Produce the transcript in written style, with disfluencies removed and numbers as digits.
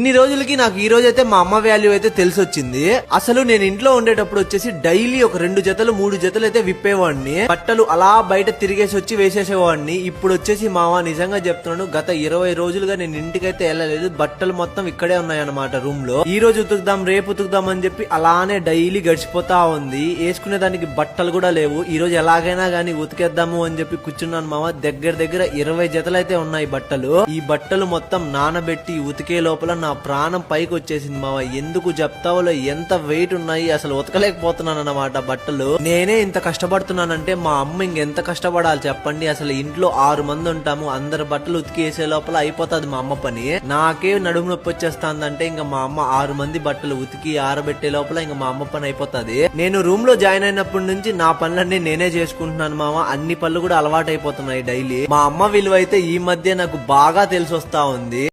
ఇన్ని రోజులకి నాకు ఈ రోజు అయితే మా అమ్మ వాల్యూ అయితే తెలిసొచ్చింది. అసలు నేను ఇంట్లో ఉండేటప్పుడు వచ్చేసి డైలీ ఒక 2 జతలు 3 జతలు అయితే విప్పేవాడిని. బట్టలు అలా బయట తిరిగేసి వచ్చి వేసేసేవాడిని. ఇప్పుడు వచ్చేసి మావా నిజంగా చెప్తున్నాను, గత 20 రోజులుగా నేను ఇంటికైతే వెళ్ళలేదు. బట్టలు మొత్తం ఇక్కడే ఉన్నాయన్నమాట రూమ్ లో. ఈ రోజు ఉతుకుదాం రేపు ఉతుకుదాం అని చెప్పి అలానే డైలీ గడిచిపోతా ఉంది. వేసుకునే దానికి బట్టలు కూడా లేవు. ఈ రోజు ఎలాగైనా గానీ ఉతికేద్దాము అని చెప్పి కూర్చున్నాను మావా. దగ్గర 20 జతలు అయితే ఉన్నాయి బట్టలు. ఈ బట్టలు మొత్తం నానబెట్టి ఉతికే లోపల నా ప్రాణం పైకి వచ్చేసింది మావా. ఎందుకు చెప్తావులో ఎంత వెయిట్ ఉన్నాయి, అసలు ఉతకలేకపోతున్నాను అన్నమాట బట్టలు. నేనే ఇంత కష్టపడుతున్నానంటే మా అమ్మ ఇంకెంత కష్టపడాలి చెప్పండి. అసలు ఇంట్లో 6 మంది ఉంటాము, అందరు బట్టలు ఉతికి వేసే లోపల అయిపోతుంది మా అమ్మ పని. నాకే నడుము నొప్పి వచ్చేస్తాందంటే ఇంకా మా అమ్మ 6 మంది బట్టలు ఉతికి ఆరబెట్టే లోపల ఇంకా మా అమ్మ పని అయిపోతుంది. నేను రూమ్ లో జాయిన్ అయినప్పటి నుంచి నా పనులన్నీ నేనే చేసుకుంటున్నాను మావా. అన్ని పనులు కూడా అలవాటు అయిపోతున్నాయి డైలీ. మా అమ్మ విలువ అయితే ఈ మధ్య నాకు బాగా తెలిసి వస్తా ఉంది.